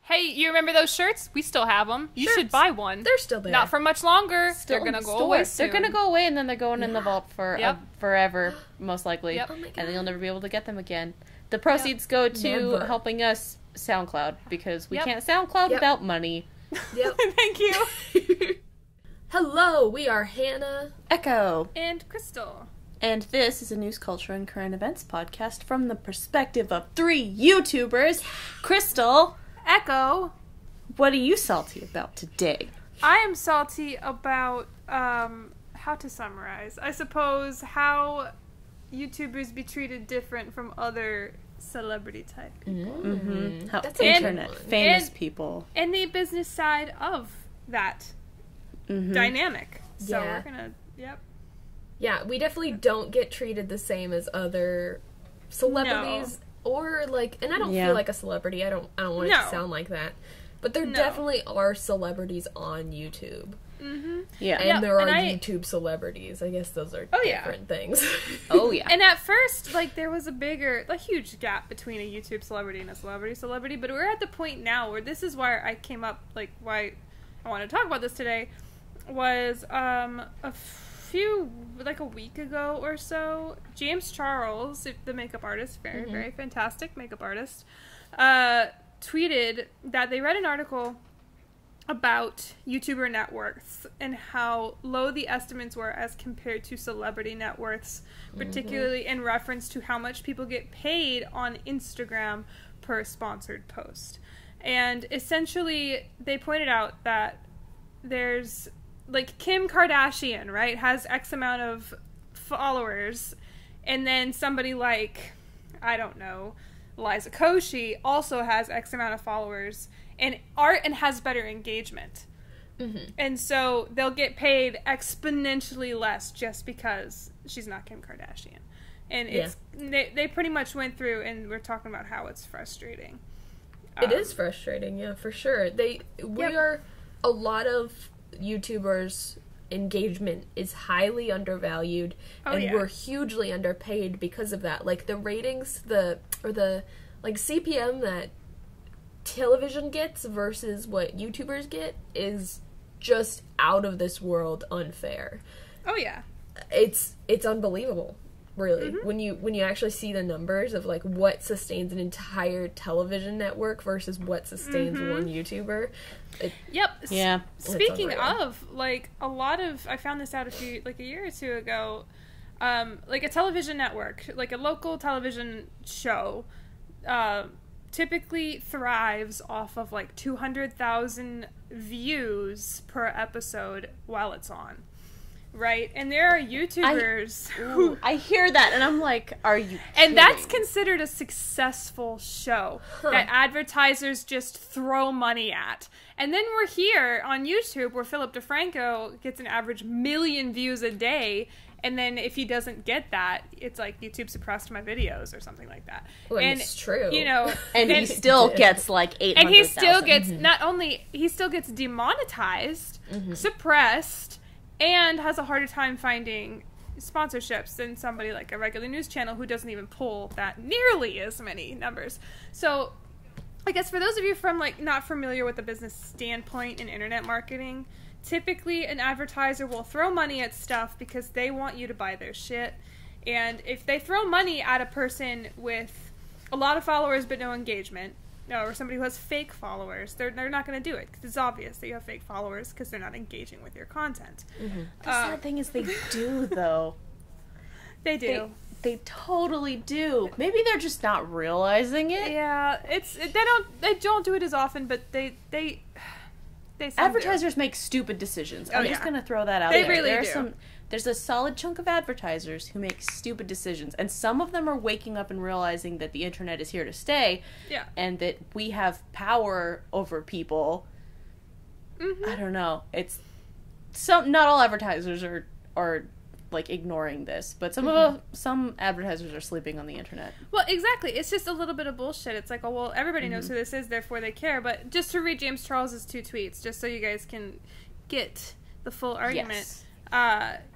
Hey, you remember those shirts? We still have them. You should buy one. They're still there. Not for much longer. They're going to go away soon. They're going to go away, and then they're going in the vault for forever, most likely. Yep. Oh my God. And then you'll never be able to get them again. The proceeds go to helping us SoundCloud, because we can't SoundCloud without money. Yep. Thank you. Hello, we are Hannah. Echo. And Crystal. And this is a news, culture, and current events podcast from the perspective of 3 YouTubers. Crystal. Echo. What are you salty about today? I am salty about, how to summarize. I suppose how YouTubers be treated different from other celebrity type people. Mm-hmm. How That's an internet interesting famous people. And the business side of that dynamic. So Yeah. we're gonna, Yeah, we definitely don't get treated the same as other celebrities or like, and I don't feel like a celebrity. I don't want it to sound like that. But there definitely are celebrities on YouTube. Mm-hmm. Yeah. And there are YouTube celebrities. I guess those are different things. Oh, yeah. And at first, like, there was a huge gap between a YouTube celebrity and a celebrity, but we're at the point now where this is why I came up, like, why I want to talk about this today, was, a week ago or so, James Charles, the makeup artist, very fantastic makeup artist, tweeted that they read an article about YouTuber net worths and how low the estimates were as compared to celebrity net worths, particularly in reference to how much people get paid on Instagram per sponsored post. And essentially, they pointed out that there's, like, Kim Kardashian, right, has X amount of followers, and then somebody like, I don't know, Liza Koshy also has X amount of followers and has better engagement. And so they'll get paid exponentially less just because she's not Kim Kardashian. And it's they pretty much went through and we're talking about how it's frustrating. It is frustrating, yeah, for sure. A lot of YouTubers' engagement is highly undervalued, and we're hugely underpaid because of that. Like, the ratings, the CPM that television gets versus what YouTubers get is just out of this world unfair. Oh yeah. It's unbelievable, really. When you actually see the numbers of, like, what sustains an entire television network versus what sustains one YouTuber. Yeah. Speaking of, like, I found this out a year or two ago, like, a television network, like a local television show, typically thrives off of, like, 200,000 views per episode while it's on. Right? And there are YouTubers who... I hear that, and I'm like, are you kidding? And that's considered a successful show that advertisers just throw money at. And then we're here on YouTube where Philip DeFranco gets an average 1 million views a day, and then if he doesn't get that, it's like YouTube suppressed my videos or something like that. Well, and it's true. You know, and he still gets like 800,000. And he still gets he still gets demonetized, suppressed, and has a harder time finding sponsorships than somebody like a regular news channel who doesn't even pull that nearly as many numbers. So I guess for those of you from, like, not familiar with the business standpoint in internet marketing, typically an advertiser will throw money at stuff because they want you to buy their shit. And if they throw money at a person with a lot of followers but no engagement, or somebody who has fake followers, they're not going to do it, because it's obvious that you have fake followers because they're not engaging with your content. The sad thing is they do, though. They do. They totally do. Maybe they're just not realizing it. Yeah, they don't do it as often, but they advertisers make stupid decisions. I'm just going to throw that out there. They really do. There's a solid chunk of advertisers who make stupid decisions, and some of them are waking up and realizing that the internet is here to stay, and that we have power over people. I don't know. Not all advertisers are like ignoring this, but some advertisers are sleeping on the internet. Well, exactly. It's just a little bit of bullshit. It's like, oh, well, everybody knows who this is, therefore they care. But just to read James Charles's 2 tweets, just so you guys can get the full argument. Yes.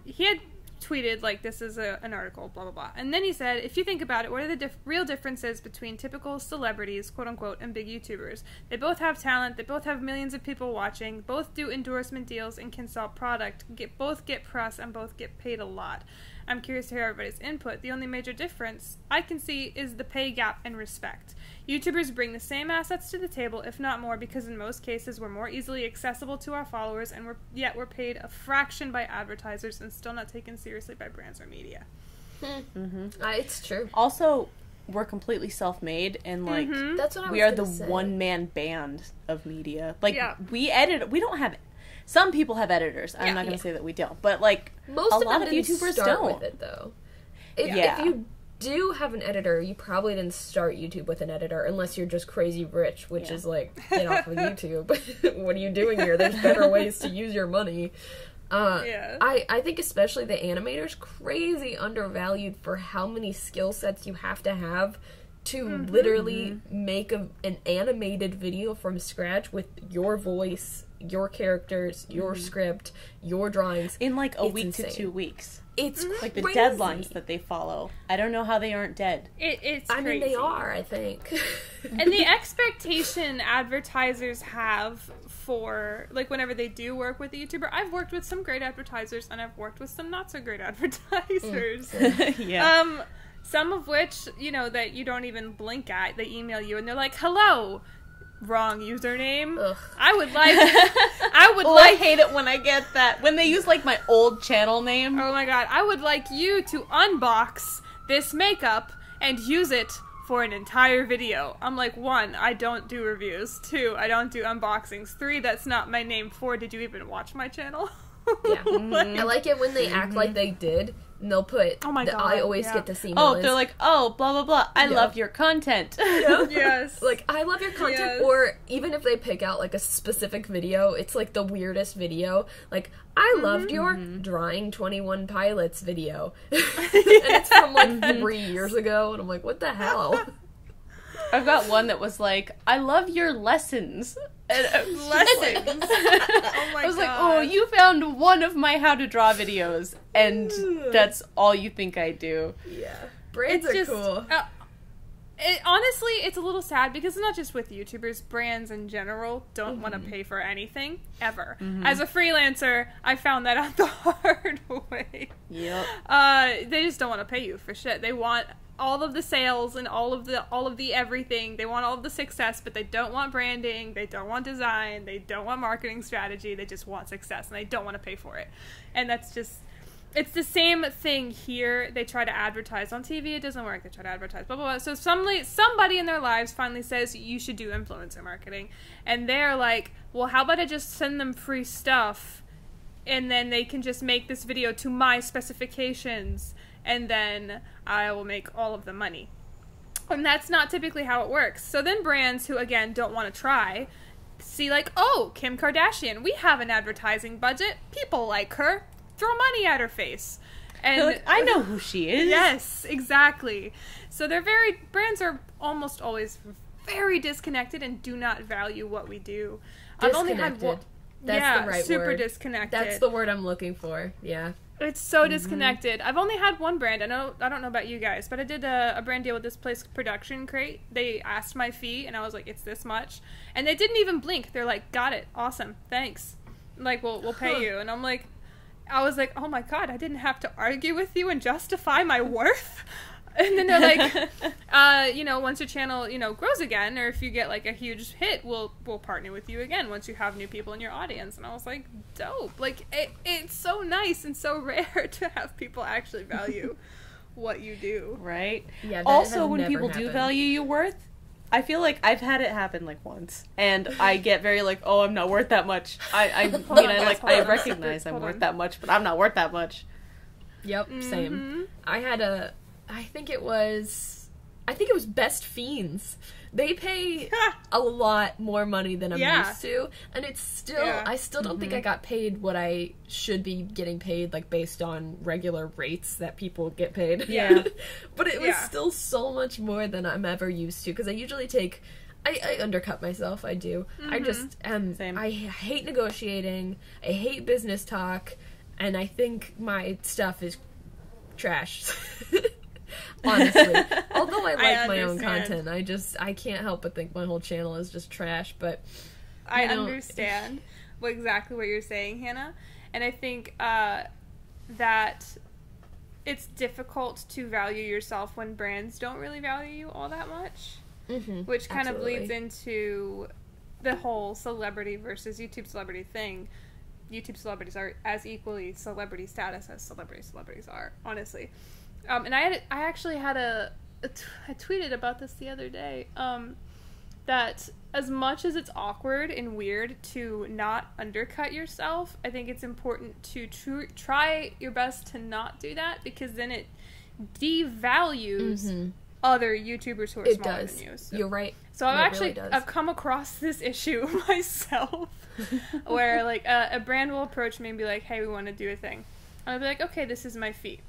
He had tweeted, like, this is an article, blah, blah, blah. And then he said, if you think about it, what are the real differences between typical celebrities, quote-unquote, and big YouTubers? They both have talent, they both have millions of people watching, both do endorsement deals and can sell product, both get press, and both get paid a lot. I'm curious to hear everybody's input. The only major difference I can see is the pay gap and respect. YouTubers bring the same assets to the table, if not more, because in most cases we're more easily accessible to our followers, and yet we're paid a fraction by advertisers and still not taken seriously by brands or media. It's true. Also, we're completely self-made, and like that's what I was we are the say. one-man band of media. Like we don't have. Some people have editors. I'm not going to say that we don't, but like most a of lot them of YouTubers start don't. with it though. If you do have an editor, you probably didn't start YouTube with an editor unless you're just crazy rich, which is like, get off of YouTube. What are you doing here? There's better ways to use your money. I think especially the animators, crazy undervalued for how many skill sets you have to literally make an animated video from scratch with your voice, your characters, your script, your drawings. In like a week to 2 weeks. It's like the crazy. deadlines that they follow. I don't know how they aren't dead. It's I mean, crazy. they are, I think. And the expectation advertisers have for, like, whenever they do work with a YouTuber, I've worked with some great advertisers, and I've worked with some not so great advertisers. Some of which, you know, that you don't even blink at. They email you, and they're like, hello, wrong username. Ugh. I hate it when I get that. When they use, like, my old channel name. Oh my god. I would like you to unbox this makeup and use it for an entire video. I'm like, 1, I don't do reviews. 2, I don't do unboxings. 3, that's not my name. 4, did you even watch my channel? I like it when they act like they did. And they'll put, oh my god, I always get this email. Oh, they're like, oh, blah, blah, blah. I love your content. Yes. Like, I love your content. Or even if they pick out, like, a specific video, it's, like, the weirdest video. Like, I loved your Drawing 21 Pilots video. And it's from, like, 3 years ago. And I'm like, what the hell? I've got one that was like, I love your lessons. Lessons. Oh my god. I was like, oh, you found one of my how to draw videos, and that's all you think I do. Yeah. Brands are cool. Honestly, it's a little sad because it's not just with YouTubers, brands in general don't want to pay for anything, ever. As a freelancer, I found that out the hard way. Yep. They just don't want to pay you for shit. They want all of the sales and all of the everything. They want all of the success, but they don't want branding, they don't want design, they don't want marketing strategy, they just want success, and they don't want to pay for it. And that's just, it's the same thing here. They try to advertise on TV, it doesn't work. They try to advertise, blah, blah, blah. So somebody in their lives finally says, you should do influencer marketing. And they're like, well, how about I just send them free stuff, and then they can just make this video to my specifications, and then I will make all of the money. And that's not typically how it works. So then brands who, again, don't want to try, see like, oh, Kim Kardashian, we have an advertising budget. People like her. Throw money at her face. And they're like, I know who she is. Yes, exactly. So brands are almost always very disconnected and do not value what we do. I've only had one. That's the right super word. Disconnected. That's the word I'm looking for. Yeah. It's so disconnected. I've only had one brand. I don't know about you guys, but I did a brand deal with this place, Production Crate. They asked my fee, and I was like, it's this much. And they didn't even blink. They're like, got it. Awesome. Thanks. Like, we'll pay you. And I was like, oh my god, I didn't have to argue with you and justify my worth. And then they're like, once your channel, grows again, or if you get like a huge hit, we'll partner with you again once you have new people in your audience. And I was like, dope. Like, it's so nice and so rare to have people actually value what you do. Right? Yeah. Also, when people do value your worth, I feel like I've had it happen like once, and I get very like, oh, I'm not worth that much. I recognize I'm worth that much, but I'm not worth that much. Yep, same. I think it was Best Fiends. They pay a lot more money than I'm used to, and it's still, I still don't think I got paid what I should be getting paid, like, based on regular rates that people get paid. Yeah. But it was still so much more than I'm ever used to, because I usually I undercut myself, I do. I just, Same. I hate negotiating, I hate business talk, and I think my stuff is trash. Honestly. Although I like my own content, I can't help but think my whole channel is just trash, but I understand exactly what you're saying, Hannah. And I think that it's difficult to value yourself when brands don't really value you all that much. Which kind of leads into the whole celebrity versus YouTube celebrity thing. YouTube celebrities are as equally celebrity status as celebrities are, honestly. And I actually had I tweeted about this the other day, that as much as it's awkward and weird to not undercut yourself, I think it's important to try your best to not do that, because then it devalues other YouTubers who are smaller than you. So. You're right. So I've come across this issue myself, where like a brand will approach me and be like, "Hey, we want to do a thing." And I'll be like, "Okay, this is my fee."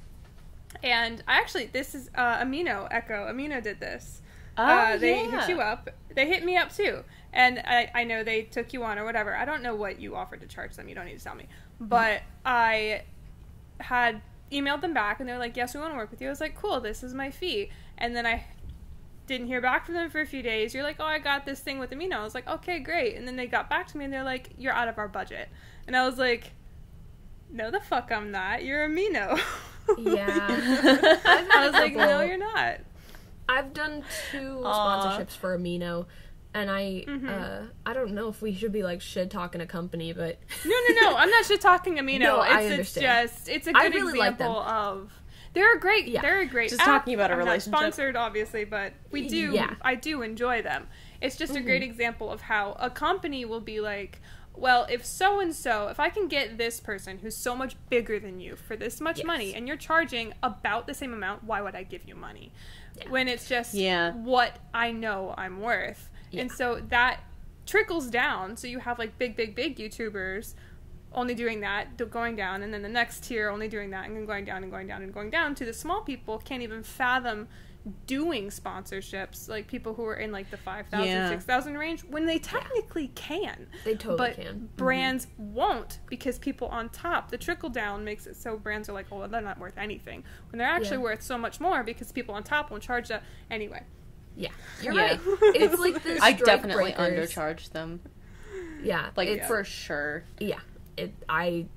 And this is Amino Echo. Amino did this. They hit you up. They hit me up too. And I know they took you on or whatever. I don't know what you offered to charge them. You don't need to tell me. But I had emailed them back and they're like, yes, we want to work with you. I was like, cool, this is my fee. And then I didn't hear back from them for a few days. You're like, oh, I got this thing with Amino. I was like, okay, great. And then they got back to me and they're like, you're out of our budget. And I was like, no, the fuck I'm not. You're Amino. Yeah. I was like, no, you're not. I've done 2 sponsorships for Amino, and I don't know if we should be like shit talking a company, but no, I'm not shit talking Amino. No, I understand. It's a good example of they're great. Yeah. They're a great. Just talking about a relationship. Not sponsored, obviously, but we do. Yeah. I do enjoy them. It's just a great example of how a company will be like, well, if so-and-so, if I can get this person who's so much bigger than you for this much money, and you're charging about the same amount, why would I give you money? Yeah. When it's just what I know I'm worth. Yeah. And so that trickles down. So you have like big YouTubers only doing that, going down, and then the next tier only doing that, and then going down and going down and going down to the small people can't even fathom doing sponsorships, like people who are in like the 5,000, 6,000 range, when they technically can. They totally but can. Brands won't, because people on top, the trickle down makes it so brands are like, oh, well, they're not worth anything, when they're actually worth so much more, because people on top won't charge that anyway. Yeah, you're right. It's like this. I definitely undercharge them. Yeah, for sure. Yeah, I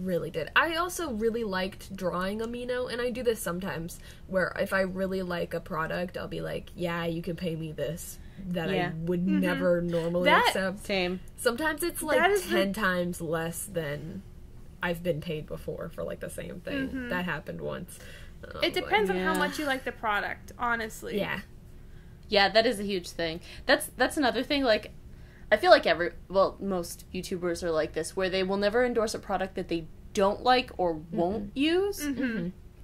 really did. I also really liked drawing Amino, and I do this sometimes, where if I really like a product, I'll be like, yeah, you can pay me this, that I would never normally accept. Same. Sometimes it's like 10 times less than I've been paid before for like the same thing. That happened once. It depends on how much you like the product, honestly. Yeah, that is a huge thing. That's another thing, like, I feel like most YouTubers are like this, where they will never endorse a product that they don't like or won't use,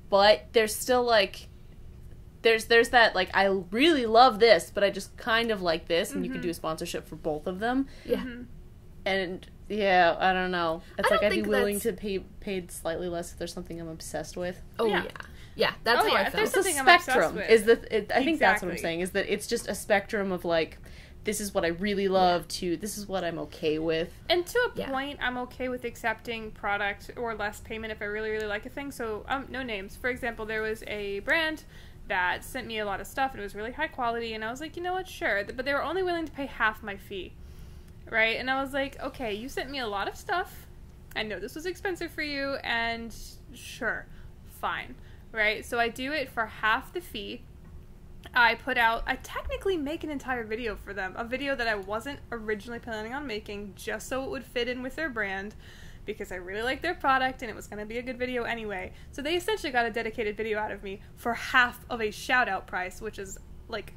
but there's still, like, there's that, like, I really love this, but I just kind of like this, and you can do a sponsorship for both of them. Yeah. And, yeah, I don't know. It's like I'd be willing to pay paid slightly less if there's something I'm obsessed with. Oh, yeah. Yeah, that's how I felt. It's a spectrum. I think that's what I'm saying, is that it's just a spectrum of, like, this is what I really love to this is what I'm okay with. And to a point, I'm okay with accepting product or less payment if I really, really like a thing. So, no names. For example, there was a brand that sent me a lot of stuff, and it was really high quality, and I was like, you know what, sure. But they were only willing to pay half my fee, right? And I was like, okay, you sent me a lot of stuff. I know this was expensive for you, and sure, fine, right? So I do it for half the fee. I technically make an entire video for them, a video that I wasn't originally planning on making, just so it would fit in with their brand, because I really like their product and it was going to be a good video anyway. So they essentially got a dedicated video out of me for half of a shout out price, which is like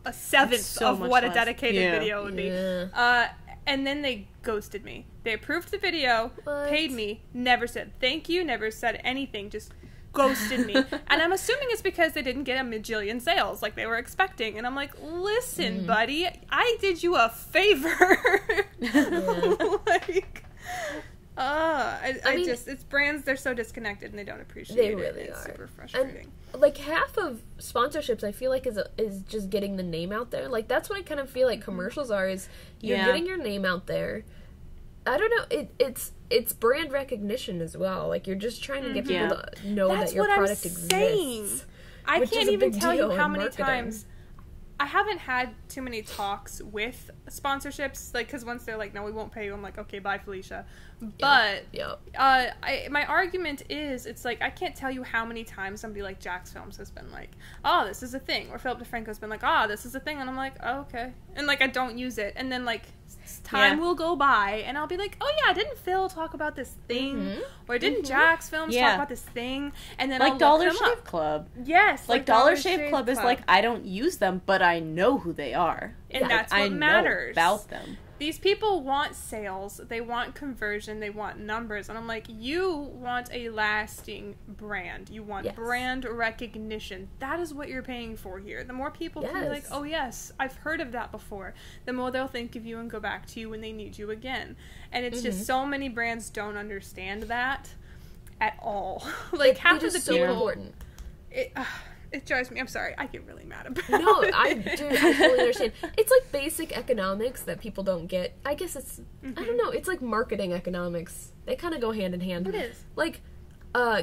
a seventh of what a dedicated video would be. And then they ghosted me. They approved the video, paid me, never said thank you, never said anything, just ghosted me. And I'm assuming it's because they didn't get a majillion sales like they were expecting. And I'm like, listen, buddy, I did you a favor. I mean, it's brands, they're so disconnected and they don't appreciate it. They really are. It's super frustrating. And, like, half of sponsorships, I feel like, is just getting the name out there. Like, that's what I kind of feel like commercials are, is you're getting your name out there. I don't know, it's brand recognition as well. Like, you're just trying to get people to know that your product exists. I can't even tell you how many times I haven't had too many talks with sponsorships, like, because once they're like, no, we won't pay you, I'm like, okay, bye, Felicia. But my argument is, it's like, I can't tell you how many times somebody like Jax Films has been like, oh, this is a thing, or Philip DeFranco's been like, oh, this is a thing, and I'm like, oh, okay, and like, I don't use it, and then like time will go by, and I'll be like, oh yeah, didn't Phil talk about this thing, or didn't Jax Films talk about this thing, and then like I'll Dollar Shave Club. Yes, like Dollar Shave Club is like, I don't use them, but I know who they are, and that's what matters about them. These people want sales, they want conversion, they want numbers, and I'm like, you want a lasting brand. You want brand recognition. That is what you're paying for here. The more people can be like, oh yes, I've heard of that before, the more they'll think of you and go back to you when they need you again. And it's just so many brands don't understand that at all. Like, half of the people... so important. It drives me. I'm sorry. I get really mad about it. No, I totally understand. It's like basic economics that people don't get. I guess it's, I don't know, it's like marketing economics. They kind of go hand in hand. It is. Like,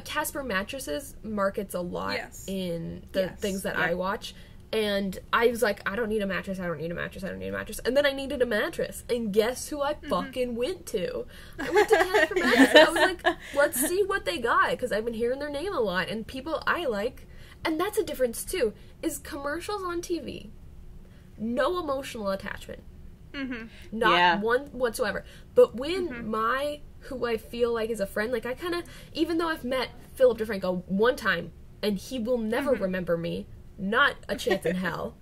Casper Mattresses markets a lot in the things that I watch. And I was like, I don't need a mattress, I don't need a mattress, I don't need a mattress. And then I needed a mattress. And guess who I fucking went to? I went to Casper Mattresses. I was like, let's see what they got. Because I've been hearing their name a lot. And people I like... And that's a difference, too, is commercials on TV. No emotional attachment. Not one whatsoever. But when who I feel like is a friend, like I kind of, even though I've met Philip DeFranco one time, and he will never remember me, not a chance in hell.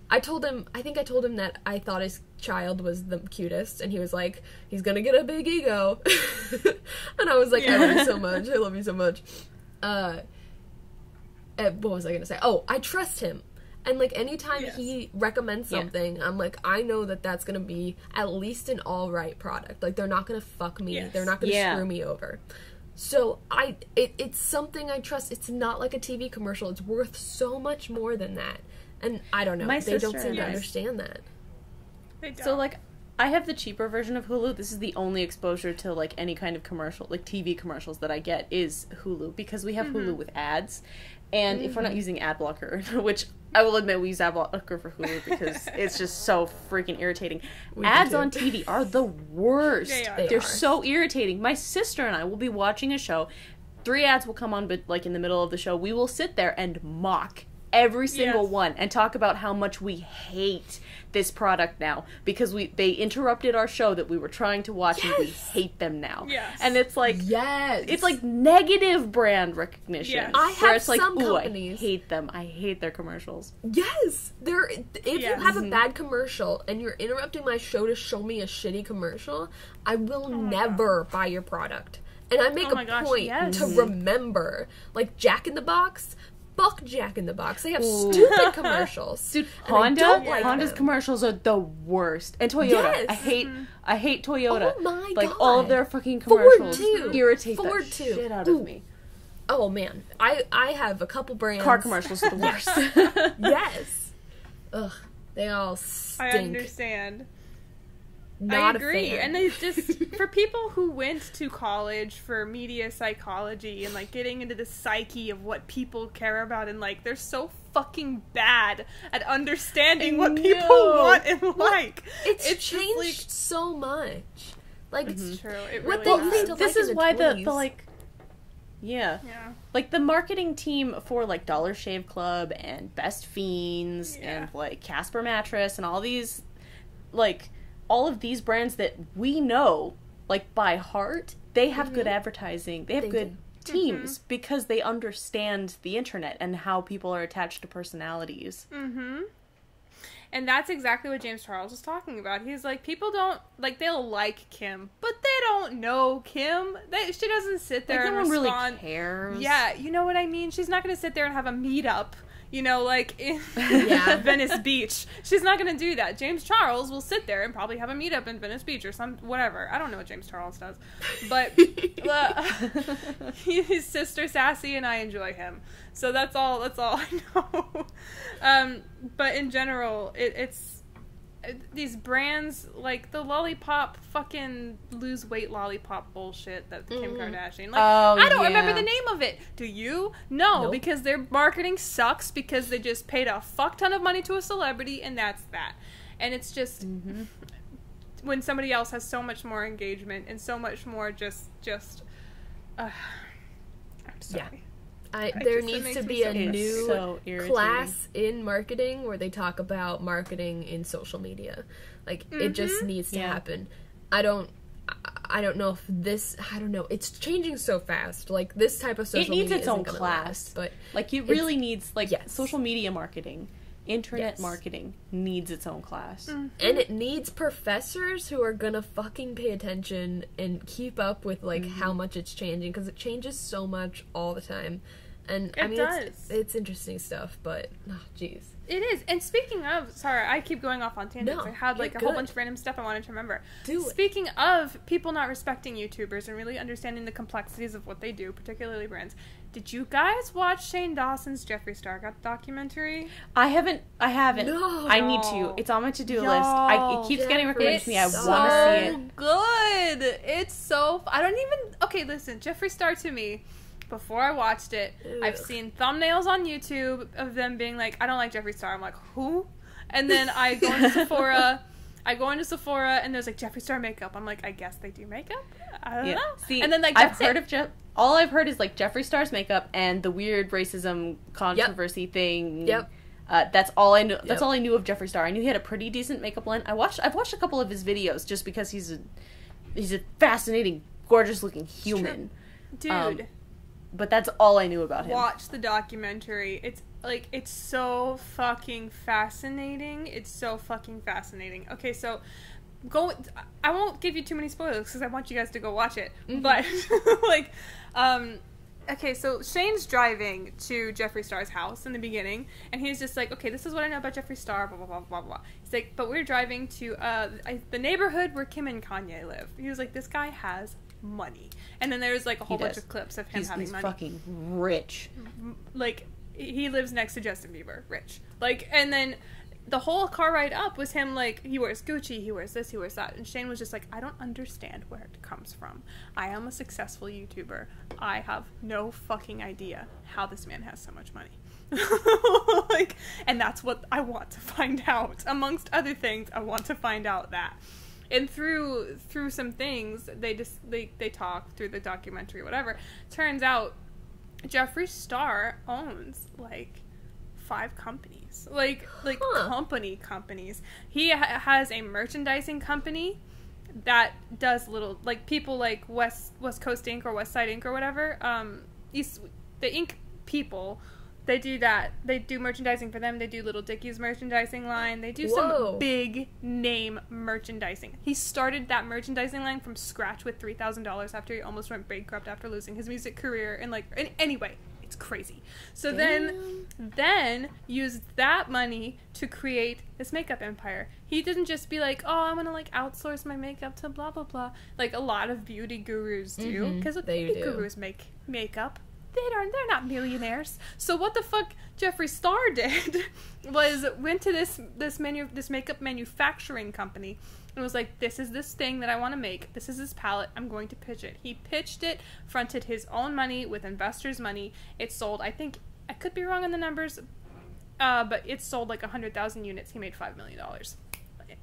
I think I told him that I thought his child was the cutest, and he was like, he's gonna get a big ego. And I was like, I love you so much, I love you so much. What was I gonna say? Oh, I trust him. And, like, anytime he recommends something, I'm like, I know that that's gonna be at least an alright product. Like, they're not gonna fuck me. They're not gonna screw me over. So, it's something I trust. It's not like a TV commercial. It's worth so much more than that. And, I don't know. They don't seem to understand that. They don't. So, like, I have the cheaper version of Hulu. This is the only exposure to, like, any kind of commercial, like, TV commercials that I get is Hulu, because we have Hulu with ads. And if we're not using ad blocker, which I will admit we use ad blocker for Hulu because it's just so freaking irritating. Ads on TV are the worst. They're so irritating. My sister and I will be watching a show. 3 ads will come on, but like in the middle of the show, we will sit there and mock every single one and talk about how much we hate this product now because they interrupted our show that we were trying to watch and we hate them now. And it's like it's like negative brand recognition. I have some companies. I hate them. I hate their commercials. If you have a bad commercial and you're interrupting my show to show me a shitty commercial, I will never buy your product. And I make a point to remember, like Jack in the Box. Fuck Jack in the Box. They have stupid commercials. Dude, Honda's commercials are the worst. And Toyota. I hate Toyota. Oh my god. God. All of their fucking commercials irritate Ford the too. shit out of me. Oh man. I have a couple brands. Car commercials are the worst. Yes. Ugh. They all stink. I understand. Not I agree. A fan. And it's just, for people who went to college for media psychology and, like, getting into the psyche of what people care about and, like, they're so fucking bad at understanding what people want and like. It's changed like, so much. Like, it's true. It what really they this is why the like... Yeah. Like, the marketing team for, like, Dollar Shave Club and Best Fiends and, like, Casper Mattress and all these, like... all of these brands that we know, like, by heart, they have good advertising. They have good teams because they understand the internet and how people are attached to personalities. And that's exactly what James Charles was talking about. He's like, people don't, like, they'll like Kim, but they don't know Kim. She doesn't sit there and respond. No one really cares. Yeah, you know what I mean? She's not going to sit there and have a meetup. You know, like, in Venice Beach. She's not going to do that. James Charles will sit there and probably have a meetup in Venice Beach or whatever. I don't know what James Charles does. But his sister Sassy and I enjoy him. So that's all I know. But in general, it's these brands like the lollipop fucking lose weight lollipop bullshit that Kim Kardashian, like, I don't remember the name of it. Do you? No, because their marketing sucks because they just paid a fuck ton of money to a celebrity and that's that. And it's just when somebody else has so much more engagement and so much more just I'm sorry. There needs to be a new class in marketing where they talk about marketing in social media. Like, it just needs to happen. I don't know if this, I don't know, it's changing so fast. Like, this type of social media it needs its own class. Last, but like, it really needs, like, social media marketing. Internet marketing needs its own class. And it needs professors who are gonna fucking pay attention and keep up with, like, how much it's changing, because it changes so much all the time. And, I mean, it's interesting stuff, but, jeez. It is. And speaking of, sorry, I keep going off on tangents. I had, like, a whole bunch of random stuff I wanted to remember. Speaking of people not respecting YouTubers and really understanding the complexities of what they do, particularly brands, did you guys watch Shane Dawson's Jeffree Star documentary? I haven't. No. I need to. It's on my to-do list. It keeps getting recommended to me. I want to see it. Good. It's so... I don't even... Okay, listen. Jeffree Star to me... Before I watched it, I've seen thumbnails on YouTube of them being like, I don't like Jeffree Star. I'm like, who? And then I go into Sephora. And there's like Jeffree Star makeup. I'm like, I guess they do makeup? I don't know. See, and then like all I've heard is like Jeffree Star's makeup and the weird racism controversy thing. That's all I knew. That's all I knew of Jeffree Star. I knew he had a pretty decent makeup line. I've watched a couple of his videos just because he's a fascinating, gorgeous looking human. Dude. But that's all I knew about him. Watch the documentary. It's like, it's so fucking fascinating. Okay, so I won't give you too many spoilers because I want you guys to go watch it. But like, okay, so Shane's driving to Jeffree Star's house in the beginning, and he's just like, okay, this is what I know about Jeffree Star, blah, blah, blah, blah, blah. He's like, but we're driving to the neighborhood where Kim and Kanye live. He was like, this guy has money. And then there's like a whole bunch of clips of him having money. He's fucking rich. Like, he lives next to Justin Bieber. Rich. Like, and then the whole car ride up was him, like, he wears Gucci, he wears this, he wears that. And Shane was just like, I don't understand where it comes from. I am a successful YouTuber. I have no fucking idea how this man has so much money. Like, and that's what I want to find out. Amongst other things, I want to find out that. And through some things, they talk through the documentary, whatever. Turns out, Jeffree Star owns like 5 companies, like companies. He has a merchandising company that does little, like, people like West Coast Inc. or West Side Inc. or whatever. The Ink people. They do that. They do merchandising for them. They do Little Dicky's merchandising line. They do some big name merchandising. He started that merchandising line from scratch with $3,000 after he almost went bankrupt after losing his music career. And anyway, it's crazy. So then used that money to create this makeup empire. He didn't just be like, oh, I'm going to like outsource my makeup to blah, blah, blah. Like a lot of beauty gurus do. Because beauty gurus make makeup. They're not millionaires. So what the fuck Jeffree Star did was went to this makeup manufacturing company and was like, this is this thing that I want to make. This is this palette. I'm going to pitch it. He pitched it, fronted his own money with investors' money. It sold, I think, I could be wrong on the numbers, but it sold like 100,000 units. He made $5 million.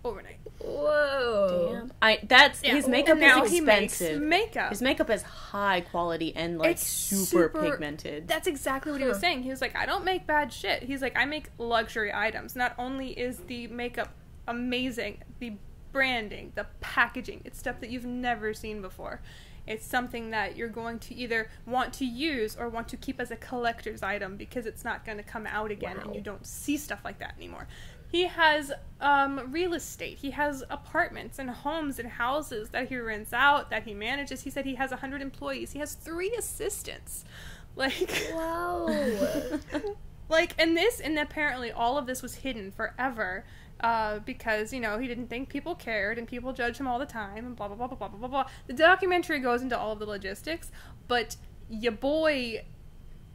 Overnight. Whoa. Damn. His makeup is expensive. Makeup. His makeup is high quality and like super pigmented. That's exactly what he was saying. He was like, I don't make bad shit. He's like, I make luxury items. Not only is the makeup amazing, the branding, the packaging, it's stuff that you've never seen before. It's something that you're going to either want to use or want to keep as a collector's item because it's not going to come out again and you don't see stuff like that anymore. He has real estate. He has apartments and homes and houses that he rents out, that he manages. He said he has 100 employees. He has 3 assistants. Like, wow. Like, and apparently all of this was hidden forever because, you know, he didn't think people cared and people judge him all the time and blah, blah, blah, blah, blah, blah, blah. The documentary goes into all of the logistics, but your boy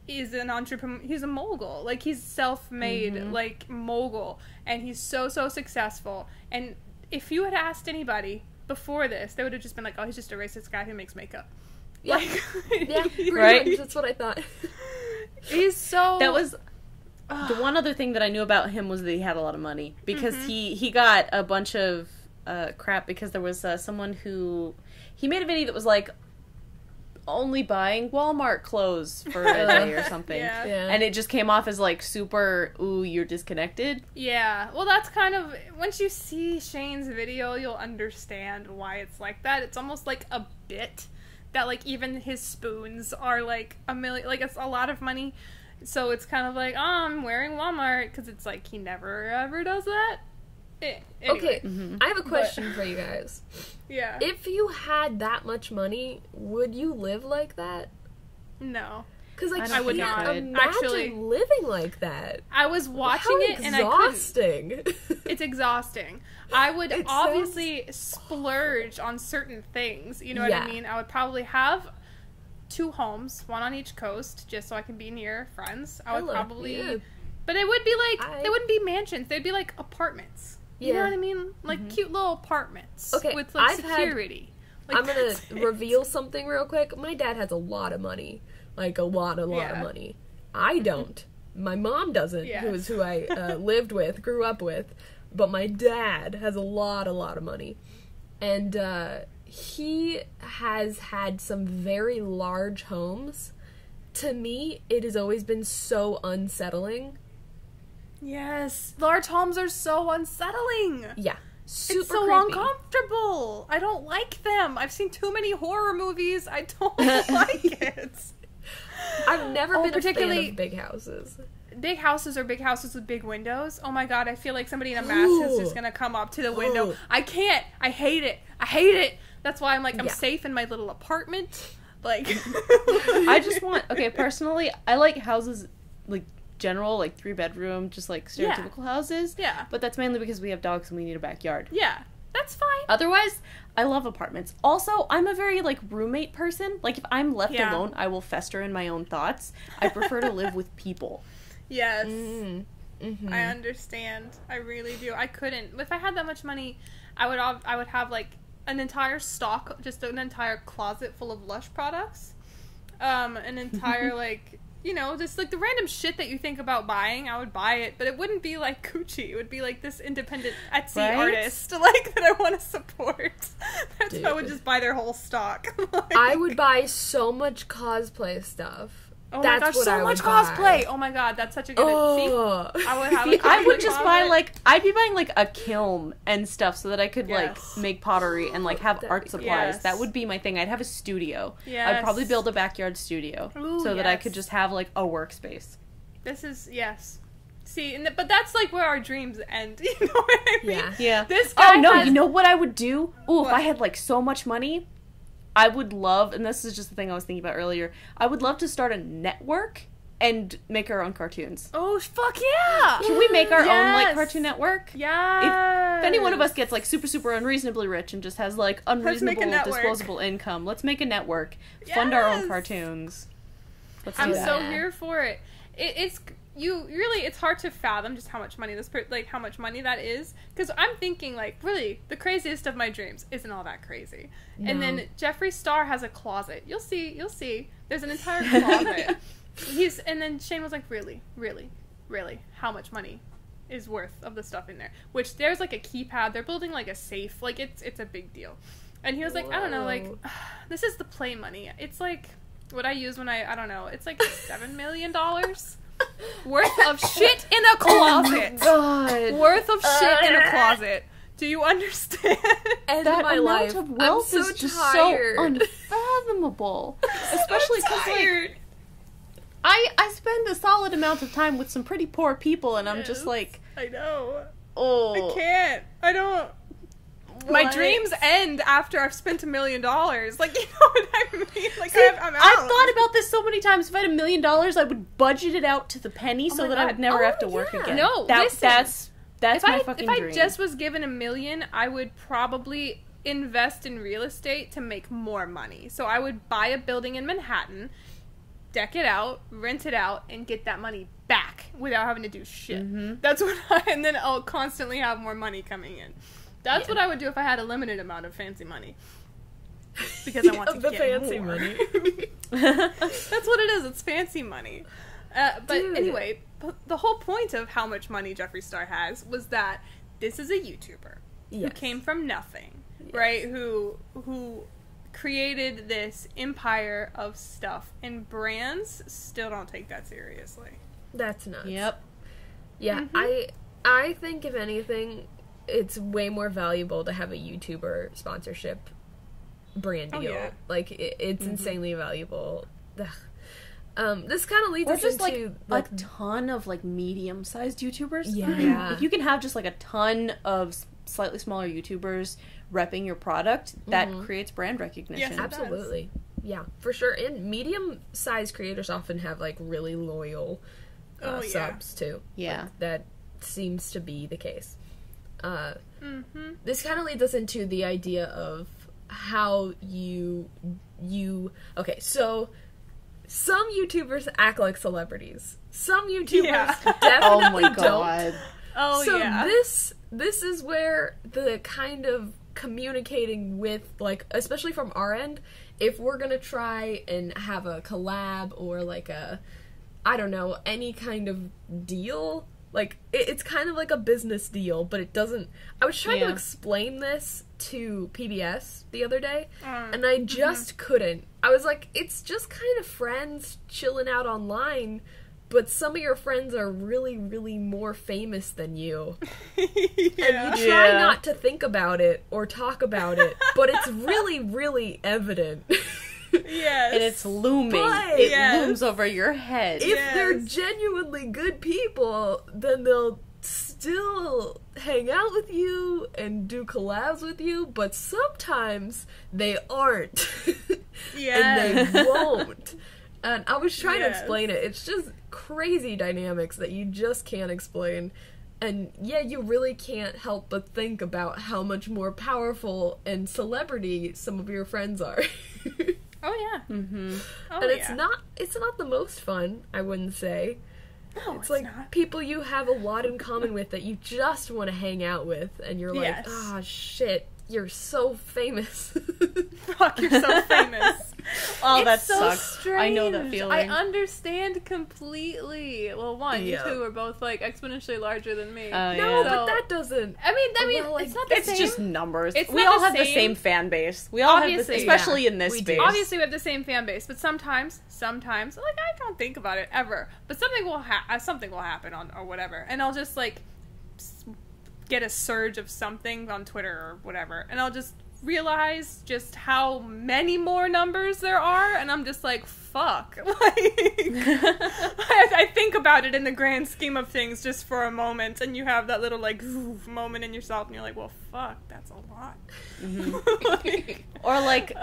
is an entrepreneur. He's a mogul. Like, he's self-made, like, mogul. And he's so successful. And if you had asked anybody before this, they would have just been like, oh, he's just a racist guy who makes makeup. Yeah. Like, yeah, right? much. That's what I thought. He's so... That was... The one other thing that I knew about him was that he had a lot of money. Because he got a bunch of crap because there was someone who... He made a video that was like, only buying Walmart clothes for a day or something. Yeah. And it just came off as, like, super, ooh, you're disconnected. Yeah. Well, that's kind of... Once you see Shane's video, you'll understand why it's like that. It's almost like a bit that, like, even his spoons are, like, $1 million... Like, it's a lot of money. So it's kind of like, oh, I'm wearing Walmart, because it's like, he never ever does that. Anyway. Okay, I have a question for you guys. Yeah. If you had that much money, would you live like that? No. Because I would can't not. imagine Actually, living like that. I was watching it and I couldn't. It's exhausting. I would obviously splurge on certain things. You know what I mean? I would probably have 2 homes, one on each coast, just so I can be near friends. I would probably... But it would be like... They wouldn't be mansions. They'd be like apartments. You know what I mean? Like cute little apartments. Okay, with like security. I'm going to reveal something real quick. My dad has a lot of money. Like a lot of money. I don't. My mom doesn't, who I lived with, grew up with. But my dad has a lot of money. And he has had some very large homes. To me, it has always been so unsettling. Yes. Large homes are so unsettling. Yeah. Super it's so creepy. uncomfortable. I don't like them. I've seen too many horror movies. I don't like it. I've never been a fan of big houses. Big houses or big houses with big windows. Oh my god, I feel like somebody in a mask is just gonna come up to the window. I can't. I hate it. That's why I'm like, I'm safe in my little apartment. Like, I just want... Okay, personally, I like houses, like, general, like, 3-bedroom, just, like, stereotypical houses. Yeah. But that's mainly because we have dogs and we need a backyard. Yeah. That's fine. Otherwise, I love apartments. Also, I'm a very, like, roommate person. Like, if I'm left alone, I will fester in my own thoughts. I prefer to live with people. Yes. I understand. I really do. I couldn't. If I had that much money, I would have, like, an entire stock, just an entire closet full of Lush products. An entire, like, you know, just, like, the random shit that you think about buying, I would buy it, but it wouldn't be, like, Gucci. It would be, like, this independent Etsy artist, like, that I want to support. That's why I would just buy their whole stock. Like, I would buy so much cosplay stuff. Oh my gosh, so much cosplay! Oh my god, that's such a good... See? I would have I would just buy, like... I'd be buying, like, a kiln and stuff so that I could, like, make pottery and, like, have art supplies. Yes. That would be my thing. I'd have a studio. Yes. I'd probably build a backyard studio so that I could just have, like, a workspace. This is... Yes. See, but that's, like, where our dreams end. You know what I mean? Yeah. This guy you know what I would do? Ooh, if I had, like, so much money... I would love, and this is just the thing I was thinking about earlier, I would love to start a network and make our own cartoons. Oh, fuck yeah! Can we make our own, like, Cartoon Network? Yeah. If any one of us gets, like, super unreasonably rich and just has, like, unreasonable disposable income, let's make a network. Yes. Fund our own cartoons. I'm so here for it. It's hard to fathom just how much money how much money that is. Because I'm thinking, like, really, the craziest of my dreams isn't all that crazy. No. And then Jeffree Star has a closet. You'll see. There's an entire closet. And then Shane was like, really, how much money is worth of the stuff in there? Which there's, like, a keypad. They're building, like, a safe. Like, it's a big deal. And he was like, I don't know, like, this is the play money. It's like what I use when I don't know. It's like $7 million. Worth of shit in a closet. Oh my god. Worth of shit in a closet. Do you understand? End that my amount life. of wealth is just tired. so unfathomable. Especially because, like, I spend a solid amount of time with some pretty poor people, and I'm just like... I know. Oh. I can't. I don't... What? My dreams end after I've spent $1 million. Like, you know what I mean? Like, see, I'm out. I've thought about this so many times. If I had $1 million, I would budget it out to the penny so that I would never have to work again. No, that's my fucking dream. If I just was given $1 million, I would probably invest in real estate to make more money. So I would buy a building in Manhattan, deck it out, rent it out, and get that money back without having to do shit. Mm-hmm. That's what and then I'll constantly have more money coming in. That's what I would do if I had a limited amount of fancy money. Because I want to get fancy more. Money. That's what it is. It's fancy money. But anyway, the whole point of how much money Jeffree Star has was that this is a YouTuber who came from nothing, right? Who created this empire of stuff, and brands still don't take that seriously. That's nuts. Yep. Yeah, I think if anything, it's way more valuable to have a YouTuber sponsorship brand deal. Like it's insanely valuable. This kind of leads us into like a ton of like medium-sized YouTubers. Yeah. If you can have just like a ton of slightly smaller YouTubers repping your product, that creates brand recognition. Yes, absolutely. Yeah, for sure. And medium-sized creators often have like really loyal subs too. Yeah, like, that seems to be the case. This kind of leads us into the idea of how you okay, so some YouTubers act like celebrities. Some YouTubers definitely don't. Oh, so this is where the kind of communicating with, like, especially from our end, if we're gonna try and have a collab or like a, I don't know, any kind of deal, like, it's kind of like a business deal, but it doesn't... I was trying to explain this to PBS the other day, and I just couldn't. I was like, it's just kind of friends chilling out online, but some of your friends are really, really more famous than you. And you try not to think about it or talk about it, but it's really, really evident. Yes. And it's looming. It looms over your head. If they're genuinely good people, then they'll still hang out with you and do collabs with you, but sometimes they aren't. And they won't. And I was trying to explain it. It's just crazy dynamics that you just can't explain. And you really can't help but think about how much more powerful and celebrity some of your friends are. Oh yeah. And it's not the most fun, I wouldn't say. No, it's like not. People you have a lot in common with that you just want to hang out with, and you're like, ah, shit, you're so famous. Fuck, you're so famous. Oh, that sucks. Strange. I know that feeling. I understand completely. Well, one, you two are both like exponentially larger than me. No, but that doesn't. I mean, like, it's not the same. It's just numbers. We all have the same fan base. We all have, especially in this space. Obviously, we have the same fan base, but sometimes, like, I don't think about it ever. But something will happen or whatever, and I'll just like get a surge of something on Twitter or whatever, and I'll just realize just how many more numbers there are, and I'm just like, fuck. Like, I think about it in the grand scheme of things just for a moment, and you have that little like moment in yourself, and you're like, well, fuck, that's a lot. Like, or like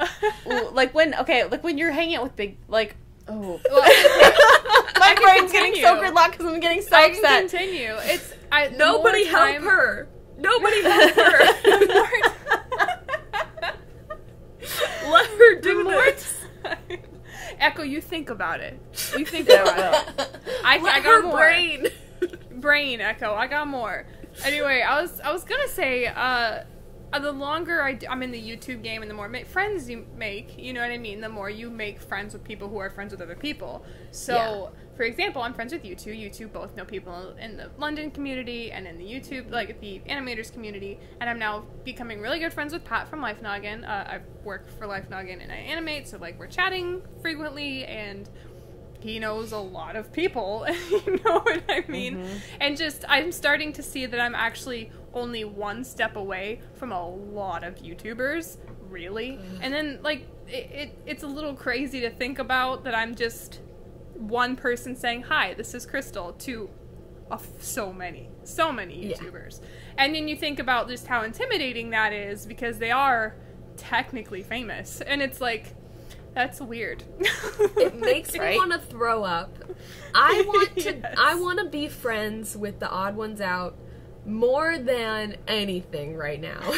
when you're hanging out with big, like, oh, my brain's getting so gridlocked because I'm getting so upset. I can continue. It's nobody help her. Nobody help her. Let her do this. Echo, you think about it. You think about it. I got more. Brain, Echo. I got more. Anyway, I was gonna say, the longer I'm in the YouTube game and the more friends you make, you know what I mean? The more you make friends with people who are friends with other people. So, for example, I'm friends with you two. You two both know people in the London community and in the YouTube, like the animators community. And I'm now becoming really good friends with Pat from Life Noggin. I work for Life Noggin and I animate, so like we're chatting frequently, and he knows a lot of people. You know what I mean? And just, I'm starting to see that I'm actually only one step away from a lot of YouTubers, really. And then, like, it's a little crazy to think about that I'm just one person saying, hi, this is Crystal, to so many YouTubers. And then you think about just how intimidating that is, because they are technically famous. And it's like, that's weird. It makes me want to throw up. I want to be friends with the odd ones out more than anything right now. We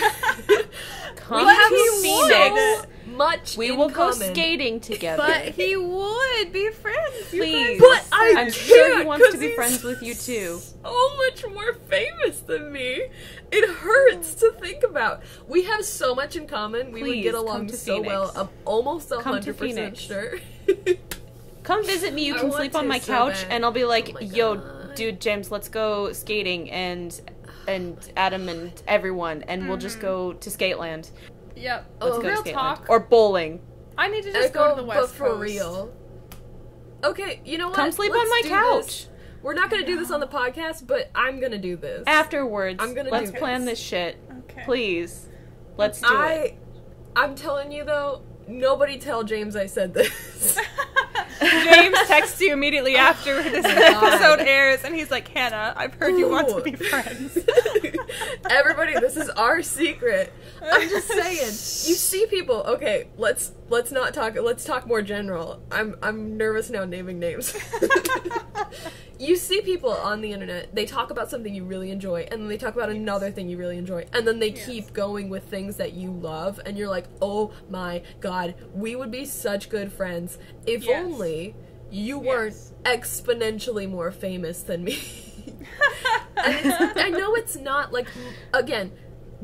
have so much We in will common. go skating together. But he would be friends. Please. But I'm sure he wants to be friends with you too. So much more famous than me. It hurts to think about. We have so much in common. We would Please, get come along to so Phoenix. well. I'm almost Come to 100% Phoenix. sure. Come visit me. You I can want sleep on to my so couch, bad. and I'll be like, Oh my "Yo, God. dude, James, let's go skating," and Adam and everyone, and we'll just go to Skateland. Yep. Let's go Real to Skateland talk. or bowling. I need to just go to the West but for Coast. real. Okay, you know what? Come sleep Let's on my do couch. this. We're not gonna do this on the podcast, but I'm gonna do this. Afterwards, I'm gonna let's do plan this. this shit. Okay. Please, let's do it. I'm telling you though, nobody tell James I said this. James texts you immediately after this Oh my God. episode airs, and he's like, Hannah, I've heard you want to be friends. Everybody, this is our secret. I'm just saying. You see people. Okay, let's not talk. Let's talk more general. I'm nervous now naming names. You see people on the internet. They talk about something you really enjoy, and then they talk about another thing you really enjoy, and then they keep going with things that you love, and you're like, oh my god, we would be such good friends if Yes. only you weren't exponentially more famous than me. And I know it's not like, again,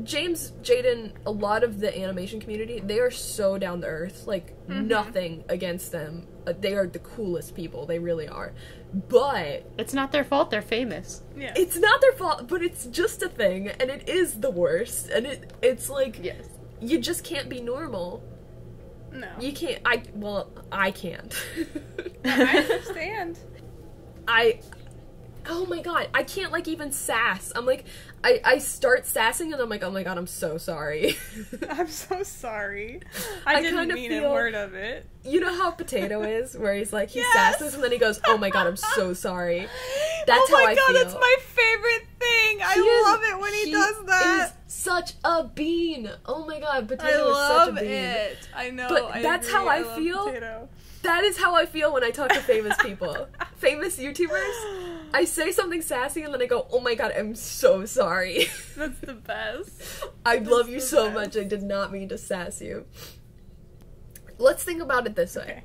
James, Jaden, a lot of the animation community, they are so down to earth. Like, nothing against them. They are the coolest people. They really are. But It's not their fault. They're famous. Yeah. it's not their fault, but it's just a thing, and it is the worst. And it's like, Yes. you just can't be normal. No. You can't, I can't. I understand. Oh my god, I can't, like, even sass. I'm like, I start sassing and I'm like, oh my god, I'm so sorry. I'm so sorry. I I didn't kinda mean a feel- word of it. You know how Potato is? Where he's like, he Yes! sasses and then he goes, oh my god, I'm so sorry. That's oh my how I god, feel. that's my favorite thing. He I is- love it when he does that. Is such a bean. Oh my god, Potato I is such a love bean. it. I know. But I that's agree. how I love feel. Potato. That is how I feel when I talk to famous people. Famous YouTubers. I say something sassy and then I go, oh my god, I'm so sorry. That's the best. I love you the so best. much. I did not mean to sass you. Let's think about it this way. Okay.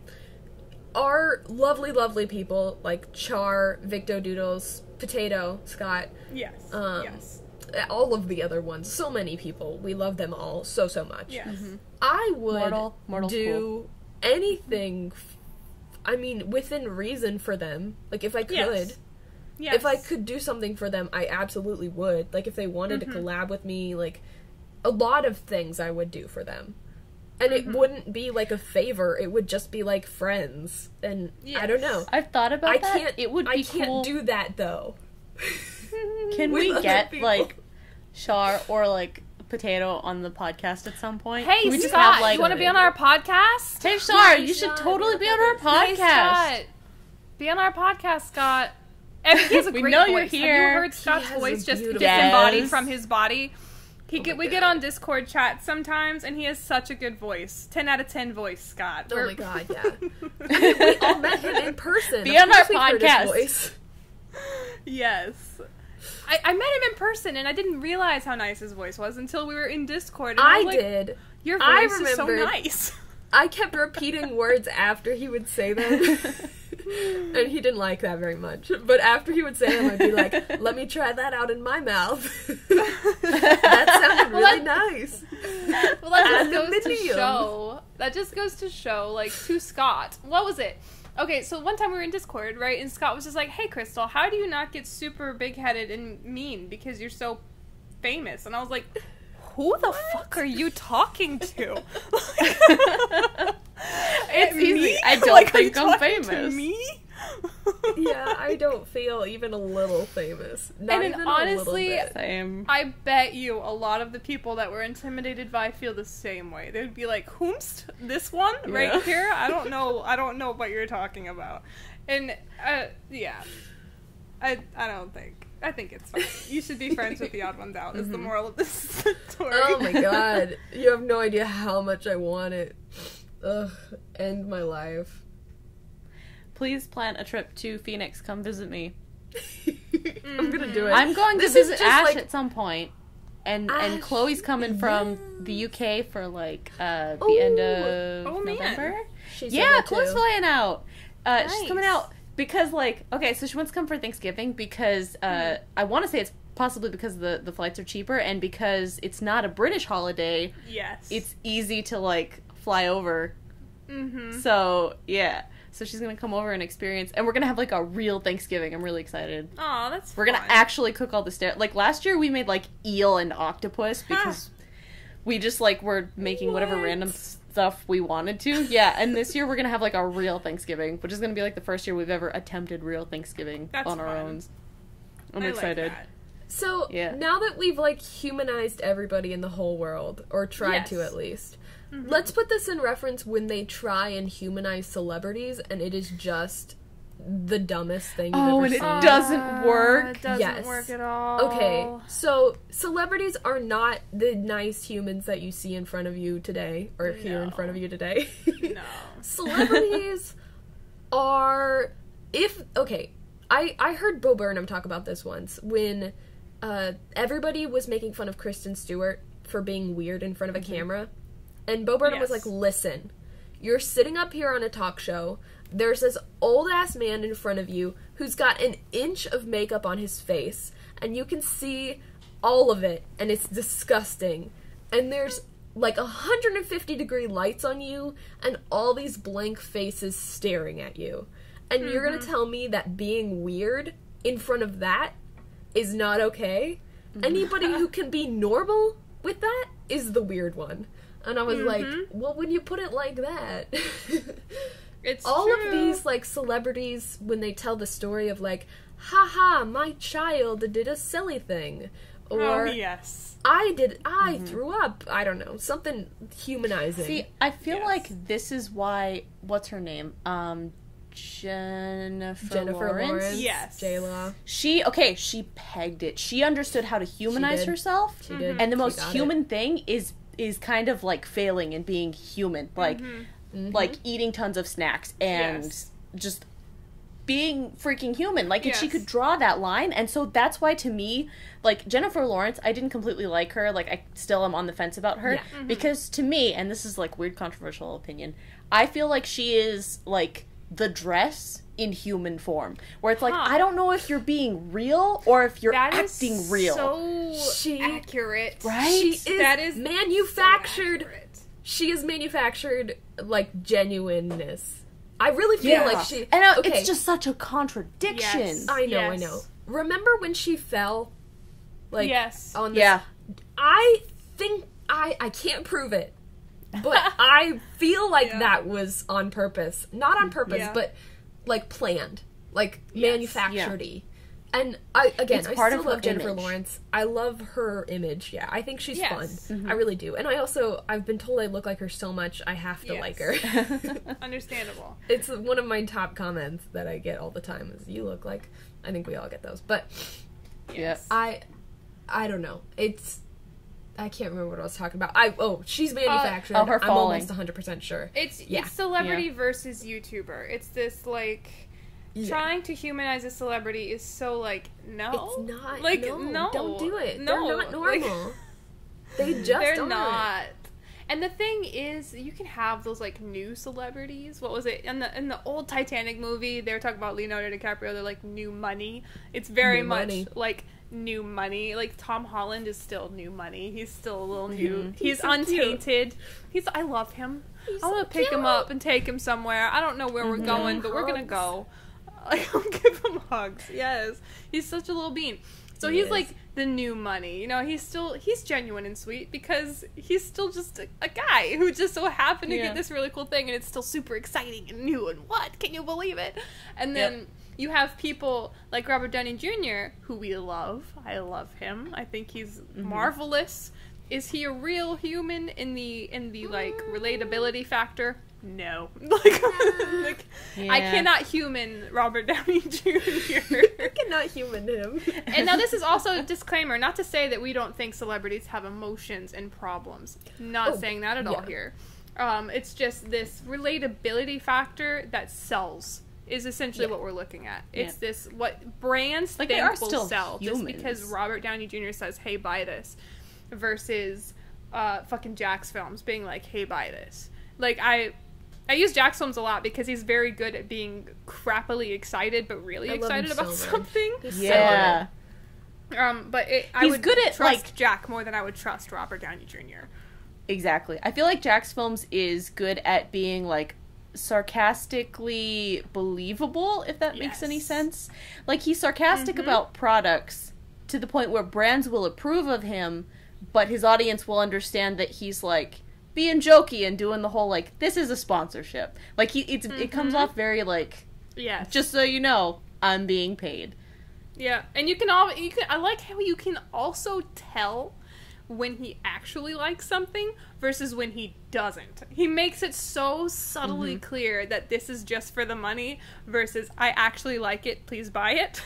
Our lovely, lovely people like Char, Victo Doodles, Potato, Scott, Yes. Um, yes. all of the other ones, so many people. We love them all so much. Yes. I would Mortal's do anything, I mean, within reason for them. Like, if I could. Yes. Yes. If I could do something for them, I absolutely would. Like, if they wanted to collab with me, like, a lot of things I would do for them. And it wouldn't be like a favor, it would just be like friends. And I don't know. I've thought about I that. can't It would be I can't cool. do that though. Can with we other get people. like Char or like Potato on the podcast at some point? Hey, Can we just Scott, have, like, you want to be on our podcast? Hey, Char, you Hey, should Scott, totally be on you're our podcast. Hey, Scott. Be on our podcast, Scott. And he has a We great know voice. you're Have here. you heard Scott's has a voice just beautiful disembodied voice. from his body? my We get God. on Discord chat sometimes, and he has such a good voice. 10 out of 10 voice, Scott. Oh We're- my god, yeah. I mean, we all met him in person. Be Of on our course we've heard his podcast. voice. Yes. I met him in person, and I didn't realize how nice his voice was until we were in Discord. And I I was like, did. Your I voice is so remembered- nice. I kept repeating words after he would say them. And he didn't like that very much. But after he would say them, I'd be like, let me try that out in my mouth. That sounded really nice. Well, that just And goes to medium. show. That just goes to show, like, to Scott. What was it? Okay, so one time we were in Discord, right? And Scott was just like, "Hey, Crystal, how do you not get super big-headed and mean because you're so famous?" And I was like, "Who the fuck are you talking to?" It's Me? easy. I don't Like, are think you I'm talking to famous. Me? Yeah, I don't feel even a little famous. Not And then even honestly, a little bit. Same. I bet you a lot of the people that were intimidated by feel the same way. They'd be like, "Whomst? This one right Yeah. here? I don't know what you're talking about." And yeah, I don't think. I think it's fine. You should be friends with the odd ones out. Is the moral of this story? Oh my god. You have no idea how much I want it. Ugh. End my life. Please plan a trip to Phoenix. Come visit me. I'm gonna do it. I'm going to This is visit just Ash like- at some point. and Chloe's coming from the UK for like the end of November. Chloe's flying out. Nice. She's coming out because like so she wants to come for Thanksgiving because I want to say it's possibly because the flights are cheaper and because it's not a British holiday. Yes, it's easy to like fly over. Mm-hmm. So yeah. So she's gonna come over and experience, and we're gonna have like a real Thanksgiving. I'm really excited. Oh, that's We're gonna actually cook all the like last year we made like eel and octopus because we just like were making whatever random stuff we wanted to. Yeah, and this year we're gonna have like a real Thanksgiving, which is gonna be like the first year we've ever attempted real Thanksgiving on our own. I'm excited. Like so now that we've like humanized everybody in the whole world, or tried to at least. Mm-hmm. Let's put this in reference when they try and humanize celebrities, and it is just the dumbest thing you've ever seen. It doesn't work. It doesn't work at all. Okay, so celebrities are not the nice humans that you see in front of you today, or here in front of you today. No. Celebrities are... I heard Bo Burnham talk about this once, when everybody was making fun of Kristen Stewart for being weird in front of a camera. And Bo Burnham was like, listen, you're sitting up here on a talk show, there's this old-ass man in front of you who's got an inch of makeup on his face, and you can see all of it, and it's disgusting. And there's like 150-degree lights on you, and all these blank faces staring at you. And you're gonna tell me that being weird in front of that is not okay? Anybody who can be normal with that is the weird one. And I was like, well, when you put it like that... It's all true. of these, like, celebrities, when they tell the story of, like, haha, my child did a silly thing. Or, I threw up. I don't know. Something humanizing. See, I feel like this is why, what's her name? Jennifer Lawrence. Yes. J-Law. She pegged it. She understood how to humanize herself. She did. And the most human thing is kind of like failing and being human, like like eating tons of snacks and just being freaking human. Like she could draw that line, and so that's why to me, like Jennifer Lawrence, I didn't completely like her. Like I still am on the fence about her because to me, and this is like weird controversial opinion, I feel like she is like the dress in human form, where it's like I don't know if you're being real or if you're acting real. So accurate, right? That is manufactured. She is manufactured like genuineness. I really feel like she... And it's just such a contradiction. Yes. I know. Remember when she fell? Like, on this... Yeah. I think... I can't prove it. But I feel like that was on purpose. Not on purpose, but, like, planned. Like, manufactured-y. And, I still love Jennifer Lawrence. I love her image, I think she's fun. I really do. And I've been told I look like her so much, I have to like her. Understandable. It's one of my top comments that I get all the time is, you look like... I think we all get those. But, I don't know. I can't remember what I was talking about. She's manufactured. Her falling. I'm almost 100% sure. It's celebrity versus YouTuber. It's this, like... Trying to humanize a celebrity is so, like, no. It's not. Like, no. Don't do it. No. They're not normal. Like, they just They're not. And the thing is, you can have those, like, new celebrities. What was it? In the old Titanic movie, they were talking about Leonardo DiCaprio. They're, like, new money. It's very much, like, new money. Like, Tom Holland is still new money. He's still a little new. He's so untainted. I love him. I want to pick him up and take him somewhere. I don't know where we're going, but we're going to go. Like, I'll give him hugs. Yes. He's such a little bean. So he's like the new money. You know, he's genuine and sweet because he's still just a guy who just so happened to get this really cool thing, and it's still super exciting and new, and what? Can you believe it? And then you have people like Robert Downey Jr., who we love. I love him. I think he's marvelous. Is he a real human in the like relatability factor? No. Like I cannot human Robert Downey Jr. I cannot human him. And now this is also a disclaimer, not to say that we don't think celebrities have emotions and problems. Not saying that at all here. It's just this relatability factor that sells is essentially what we're looking at. It's this, what brands think will sell. Humans. Just because Robert Downey Jr. says, hey, buy this. versus fucking Jax Films being like, hey, buy this. Like, I use Jax Films a lot because he's very good at being crappily excited but really excited about something. Yeah. But I would good at, trust Jack more than I would trust Robert Downey Jr. Exactly. I feel like Jax Films is good at being, like, sarcastically believable, if that makes any sense. Like, he's sarcastic about products to the point where brands will approve of him, but his audience will understand that he's, like, being jokey and doing the whole, like, this is a sponsorship. Like, it comes off very, like, just so you know, I'm being paid. Yeah, and I like how you can also tell when he actually likes something versus when he doesn't. He makes it so subtly clear that this is just for the money versus I actually like it, please buy it.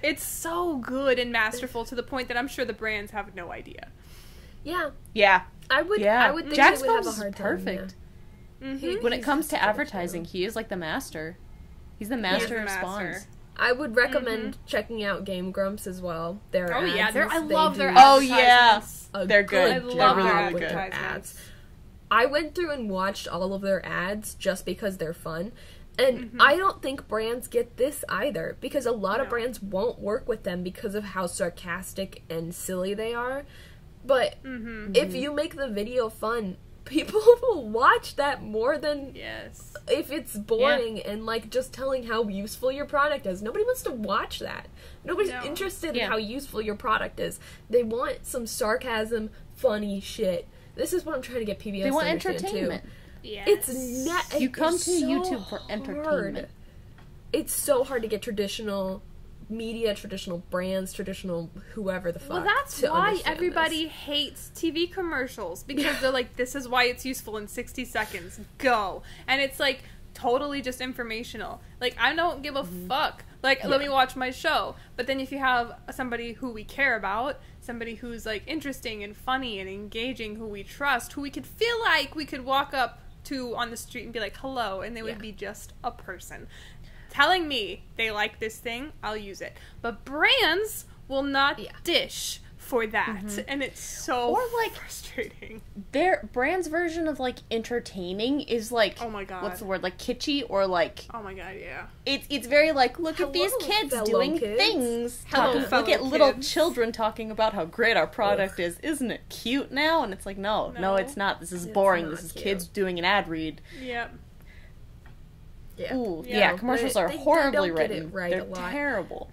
It's so good and masterful to the point that I'm sure the brands have no idea. Yeah. I would think Jax they would have a is hard perfect. Time, When it comes to advertising, he is like the master. He's the master of spawns. I would recommend checking out Game Grumps as well. Their ads, I love their advertisements. They're good. I love their advertisements. I went through and watched all of their ads just because they're fun. And I don't think brands get this either, because a lot of brands won't work with them because of how sarcastic and silly they are. But if you make the video fun, people will watch that more than if it's boring and, like, just telling how useful your product is. Nobody wants to watch that. Nobody's interested in how useful your product is. They want some sarcasm, funny shit. This is what I'm trying to get PBS to understand, too. They want entertainment. Yes. You come to YouTube for entertainment. It's so hard to get traditional media, traditional brands, traditional whoever the fuck. Well, that's why everybody hates TV commercials, because they're like, this is why it's useful in 60 seconds. Go. And it's like totally just informational. Like, I don't give a fuck. Like, let me watch my show. But then if you have somebody who we care about, somebody who's, like, interesting and funny and engaging, who we trust, who we could feel like we could walk up to on the street and be like, hello, and they would be just a person telling me they like this thing, I'll use it. But brands will not dish for that, and it's so frustrating. Their brand's version of, like, entertaining is, like, oh my god, what's the word, like, kitschy, or, like, oh my god, yeah. It's very, like, look at these kids doing things. Look at little children talking about how great our product is. Isn't it cute now? And it's like, no, it's not. This is boring. This is kids doing an ad read. Yep. Yeah. Ooh, commercials are horribly written. They're terrible.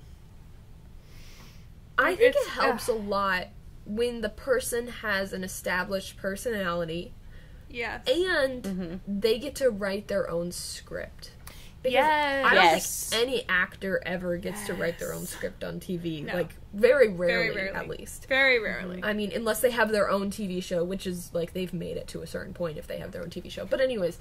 I think it helps a lot when the person has an established personality. Yes. And they get to write their own script. Because I don't think any actor ever gets to write their own script on TV. No. Like, very rarely, at least. Very rarely. I mean, unless they have their own TV show, which is, like, they've made it to a certain point if they have their own TV show. But anyways,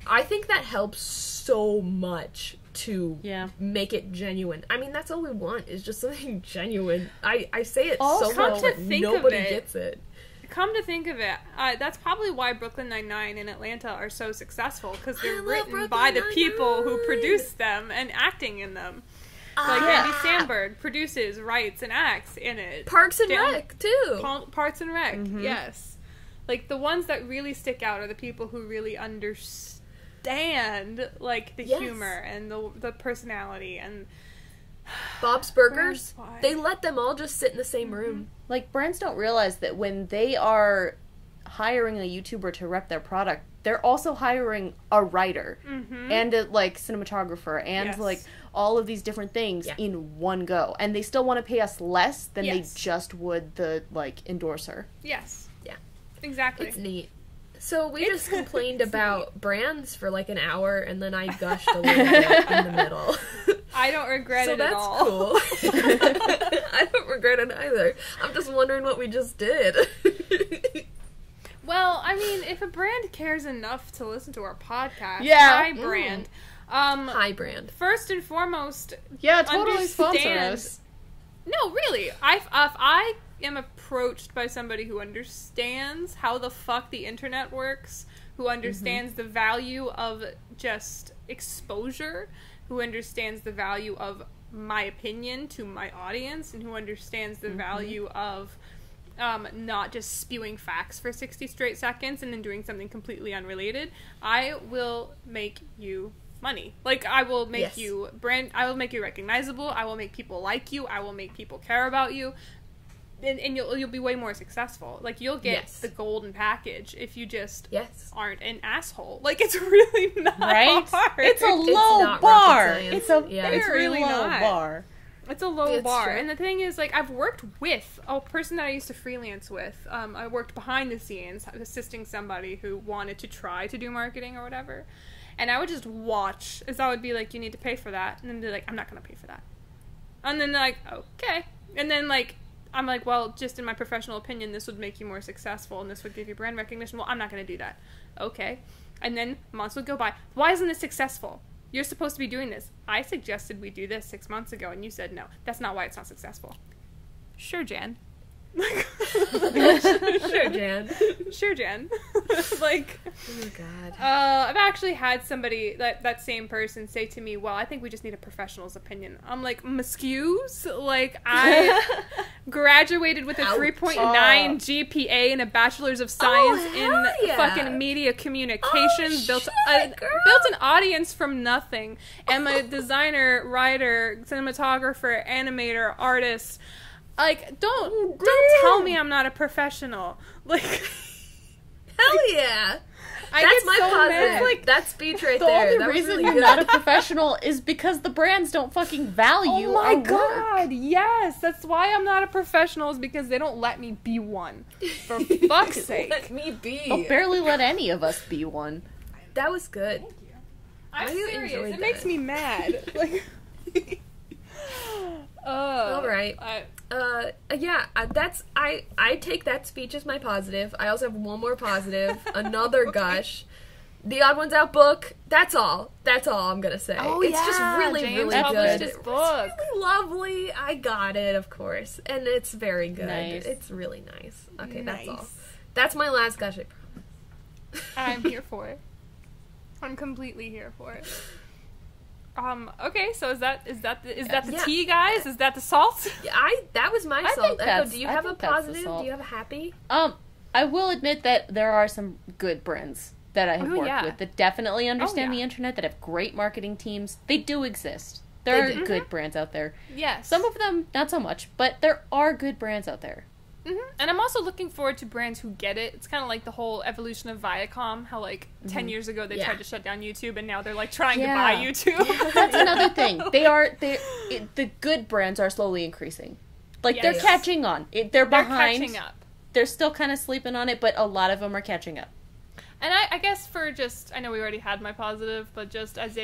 I think that helps so much to make it genuine. I mean, that's all we want, is just something genuine. I say it so much that nobody gets it. Come to think of it, that's probably why Brooklyn Nine-Nine and Atlanta are so successful, because they're written by the people who produce them and acting in them. Like, Andy Samberg produces, writes, and acts in it. Parks and Rec, too. Parks and Rec, yes. Like, the ones that really stick out are the people who really understand, like, the humor and the personality and Bob's Burgers. They let them all just sit in the same room. Like, brands don't realize that when they are hiring a YouTuber to rep their product, they're also hiring a writer and a, like, cinematographer and like all of these different things in one go, and they still want to pay us less than they just would the, like, endorser. Yes. Yeah. Exactly. It's neat. So we just complained about brands for like an hour, and then I gushed a little bit in the middle. I don't regret it at all. So that's cool. I don't regret it either. I'm just wondering what we just did. Well, I mean, if a brand cares enough to listen to our podcast, hi brand. Hi brand. First and foremost, totally sponsor us. No, really. If I am approached by somebody who understands how the fuck the internet works, who understands the value of just exposure, who understands the value of my opinion to my audience and who understands the value of not just spewing facts for 60 straight seconds and then doing something completely unrelated, I will make you money. Like, I will make you I will make you recognizable, I will make people like you, I will make people care about you, and you'll be way more successful. Like, you'll get the golden package if you just aren't an asshole. Like, it's really not hard. It's a low bar. It's a very really low bar. It's a low bar. True. And the thing is, like, I've worked with a person that I used to freelance with. I worked behind the scenes, assisting somebody who wanted to try to do marketing or whatever. And I would just watch, as I would be like, you need to pay for that. And then they're like, I'm not going to pay for that. And then they're like, okay. And then, like, I'm like, well, just in my professional opinion, this would make you more successful and this would give you brand recognition. Well, I'm not going to do that. Okay. And then months would go by. Why isn't this successful? You're supposed to be doing this. I suggested we do this 6 months ago, and you said no. That's not why it's not successful. Sure, Jan. Sure, Jan. Sure, Jan. Like, oh god. I've actually had somebody, that same person, say to me, well, I think we just need a professional's opinion. I'm like, excuse? Like, I graduated with a 3.9 GPA and a bachelor's of science in fucking media communications, built an audience from nothing. I'm a designer, writer, cinematographer, animator, artist. Like, don't tell me I'm not a professional. Like, hell yeah. That's my positive. Like, that speech right there. The only reason you're not a professional is because the brands don't fucking value Oh my god, yes. That's why I'm not a professional, is because they don't let me be one. For fuck's sake. Let me be. They'll barely let any of us be one. That was good. Thank you. I'm serious. It makes me mad. Like... all right. I take that speech as my positive. I also have one more positive. Another gush. The Odd Ones Out book. That's all I'm gonna say. Oh, it's just really, James really good. His book. It's really lovely. I got it, of course, and it's very good. Nice. It's really nice. Okay, nice. that's all. That's my last gush. I promise. I'm here for it. I'm completely here for it. Okay, so is that the tea, guys? Is that the salt? That was my salt. Echo, do you have a positive? Do you have a happy? I will admit that there are some good brands that I have worked with that definitely understand the internet, that have great marketing teams. They do exist. There are good brands out there. Yes. Some of them, not so much, but there are good brands out there. Mm-hmm. And I'm also looking forward to brands who get it. It's kind of like the whole evolution of Viacom, how, like, 10 years ago they tried to shut down YouTube, and now they're, like, trying to buy YouTube. That's another thing. The good brands are slowly increasing. Like, they're catching on. They're behind. They're catching up. They're still kind of sleeping on it, but a lot of them are catching up. And I guess for just, I know we already had my positive, but just as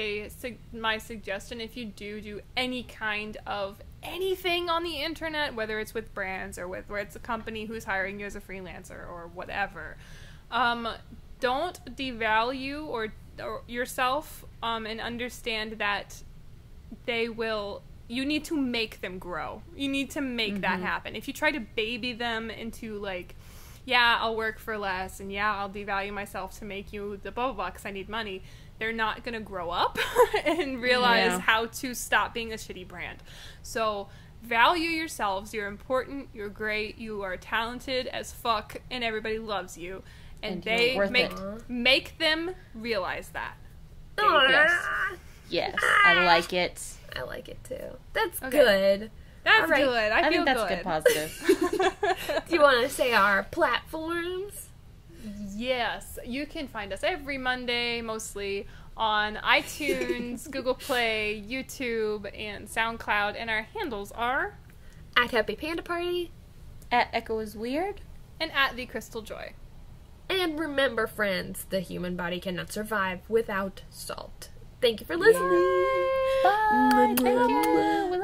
my suggestion, if you do any kind of anything on the internet, whether it's with brands or where it's a company who's hiring you as a freelancer or whatever, don't devalue or yourself, and understand that you need to make them grow. You need to make that happen. If you try to baby them into, like, yeah, I'll work for less, and yeah, I'll devalue myself to make you the blah, blah, blah, because I need money, they're not going to grow up and realize how to stop being a shitty brand. So value yourselves. You're important. You're great. You are talented as fuck, and everybody loves you. And they make them realize that. Yes, I like it. I like it too. That's good. That's good. I feel think that's good positive. Do you want to say our platforms? Yes. You can find us every Monday, mostly, on iTunes, Google Play, YouTube, and SoundCloud. And our handles are... at Happy Panda Party. At Echo is Weird. And at The Crystal Joy. And remember, friends, the human body cannot survive without salt. Thank you for listening. Bye. Thank you.